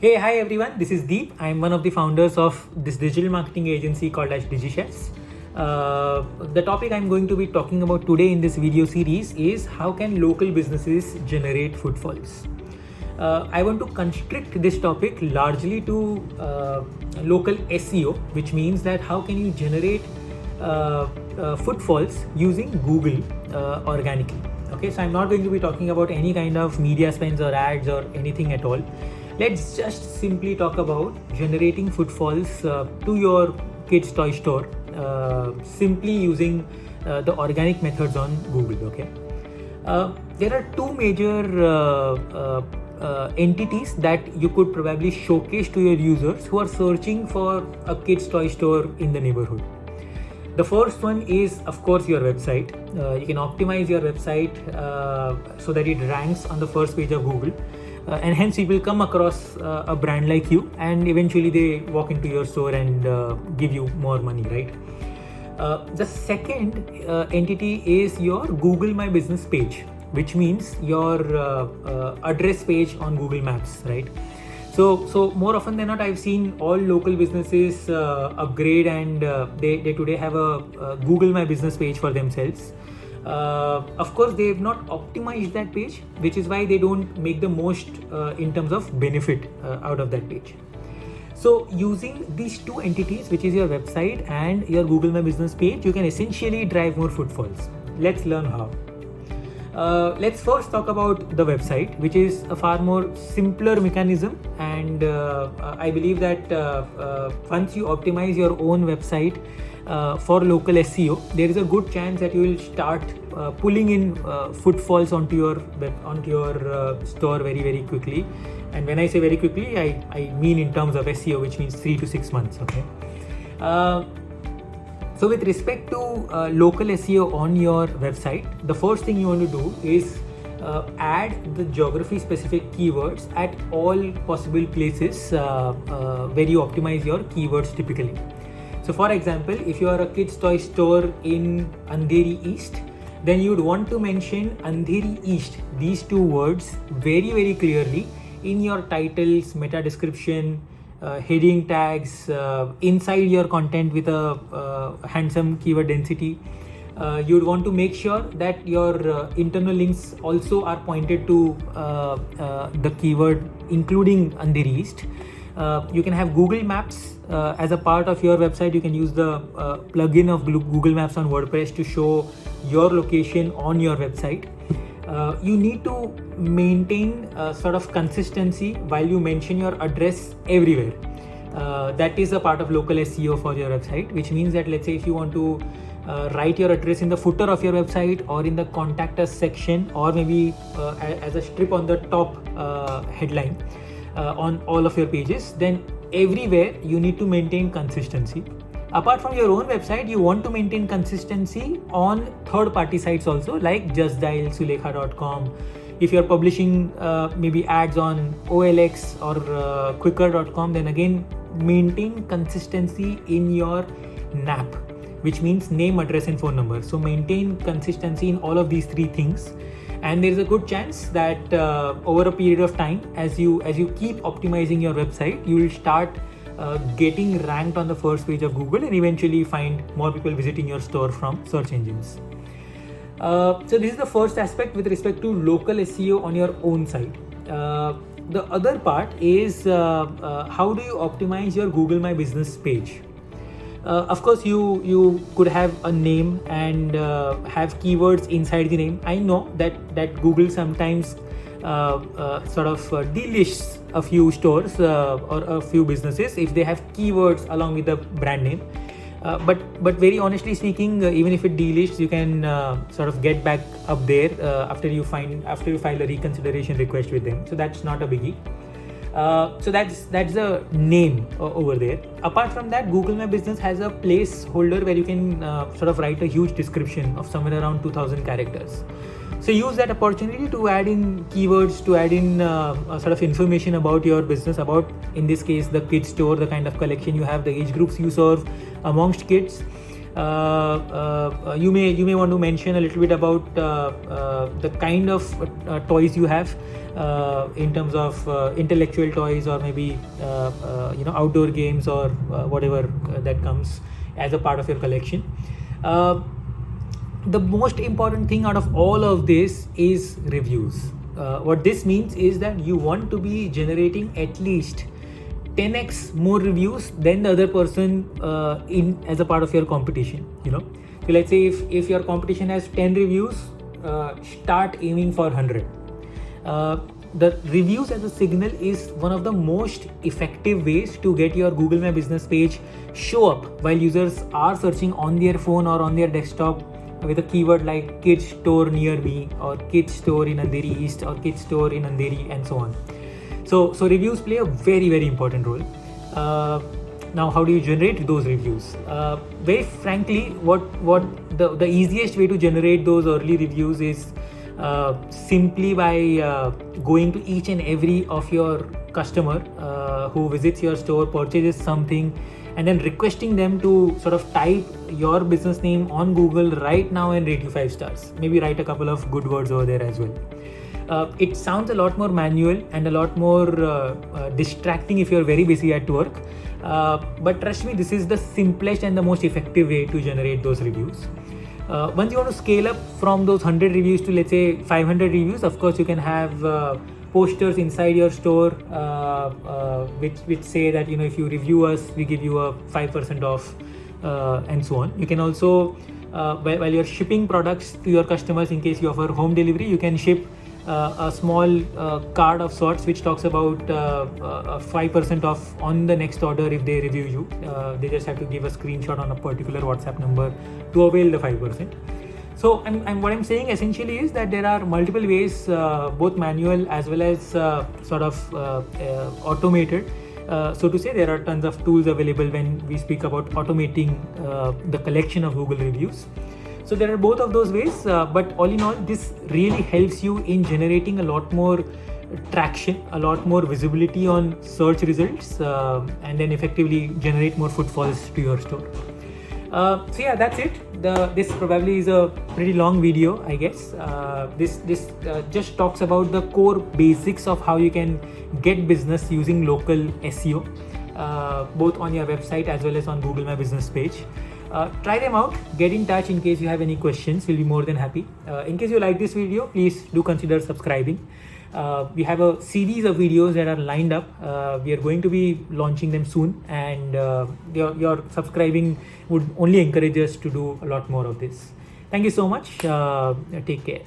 Hey, hi everyone. This is Deep. I'm one of the founders of this digital marketing agency called as DigiChefs. The topic I'm going to be talking about today in this video series is how can local businesses generate footfalls. I want to constrict this topic largely to local SEO, which means that how can you generate footfalls using Google organically. Okay, so I'm not going to be talking about any kind of media spends or ads or anything at all. Let's just simply talk about generating footfalls to your kids' toy store simply using the organic methods on Google. Okay, there are two major entities that you could probably showcase to your users who are searching for a kids' toy store in the neighborhood. The first one is, of course, your website. You can optimize your website so that it ranks on the first page of Google. And hence you will come across a brand like you, and eventually they walk into your store and give you more money, right? The second entity is your Google My Business page, which means your address page on Google Maps, right? So more often than not, I've seen all local businesses upgrade and they today have a Google My Business page for themselves. Of course, they have not optimized that page, which is why they don't make the most in terms of benefit out of that page. So using these two entities, which is your website and your Google My Business page, you can essentially drive more footfalls. Let's learn how. Let's first talk about the website, which is a far more simpler mechanism, and I believe that once you optimize your own website for local SEO, there is a good chance that you will start pulling in footfalls onto your store very quickly. And when I say very quickly, I mean in terms of SEO, which means 3 to 6 months. Okay. So with respect to local SEO on your website, the first thing you want to do is add the geography specific keywords at all possible places where you optimize your keywords typically. So for example, if you are a kids toy store in Andheri East, then you would want to mention Andheri East, these two words very clearly in your titles, meta description, heading tags, inside your content with a handsome keyword density. You'd want to make sure that your internal links also are pointed to the keyword including Andheri East. You can have Google Maps as a part of your website. You can use the plugin of Google Maps on WordPress to show your location on your website. You need to maintain sort of consistency while you mention your address everywhere. That is a part of local SEO for your website, which means that let's say if you want to write your address in the footer of your website or in the contact us section, or maybe as a strip on the top headline on all of your pages, then everywhere you need to maintain consistency. Apart from your own website, you want to maintain consistency on third-party sites also, like JustDial, Sulekha.com. If you're publishing maybe ads on OLX or Quicker.com, then again maintain consistency in your NAP, which means name, address, and phone number. So maintain consistency in all of these three things, and there is a good chance that over a period of time, as you keep optimizing your website, you will start getting ranked on the first page of Google and eventually find more people visiting your store from search engines. So this is the first aspect with respect to local SEO on your own site. The other part is how do you optimize your Google My Business page? Of course, you could have a name and have keywords inside the name. I know that Google sometimes sort of delists a few stores or a few businesses if they have keywords along with the brand name. But very honestly speaking, even if it delists, you can sort of get back up there after you file a reconsideration request with them. So that's not a biggie. So that's the name over there. Apart from that, Google My Business has a placeholder where you can sort of write a huge description of somewhere around 2000 characters. So use that opportunity to add in keywords, to add in sort of information about your business, about, in this case, the kids store, the kind of collection you have, the age groups you serve amongst kids. You may want to mention a little bit about the kind of toys you have in terms of intellectual toys, or maybe outdoor games, or whatever that comes as a part of your collection. The most important thing out of all of this is reviews. What this means is that you want to be generating at least 10x more reviews than the other person in as a part of your competition. So let's say if your competition has 10 reviews, start aiming for 100. The reviews as a signal is one of the most effective ways to get your Google My Business page show up while users are searching on their phone or on their desktop with a keyword like kids store near me, or kids store in Andheri East, or kids store in Andheri, and so on. So reviews play a very, very important role. Now, how do you generate those reviews? Very frankly, what the easiest way to generate those early reviews is simply by going to each and every of your customer who visits your store, purchases something, and then requesting them to sort of type your business name on Google right now and rate you 5 stars. Maybe write a couple of good words over there as well. It sounds a lot more manual and a lot more distracting if you're very busy at work. But trust me, this is the simplest and the most effective way to generate those reviews. Once you want to scale up from those 100 reviews to, let's say, 500 reviews, of course, you can have posters inside your store which say that if you review us, we give you a 5% off, and so on. You can also while you're shipping products to your customers, in case you offer home delivery, you can ship a small card of sorts which talks about 5% off on the next order if they review you. They just have to give a screenshot on a particular WhatsApp number to avail the 5%. So what I'm saying essentially is that there are multiple ways, both manual as well as sort of automated. So to say, there are tons of tools available when we speak about automating the collection of Google reviews. So there are both of those ways, but all in all, this really helps you in generating a lot more traction, a lot more visibility on search results, and then effectively generate more footfalls to your store. So yeah, that's it. This probably is a pretty long video, I guess. This just talks about the core basics of how you can get business using local SEO, both on your website as well as on Google My Business page. Try them out. Get in touch in case you have any questions. We'll be more than happy. In case you like this video, please do consider subscribing. We have a series of videos that are lined up. We are going to be launching them soon, and your subscribing would only encourage us to do a lot more of this. Thank you so much. Take care.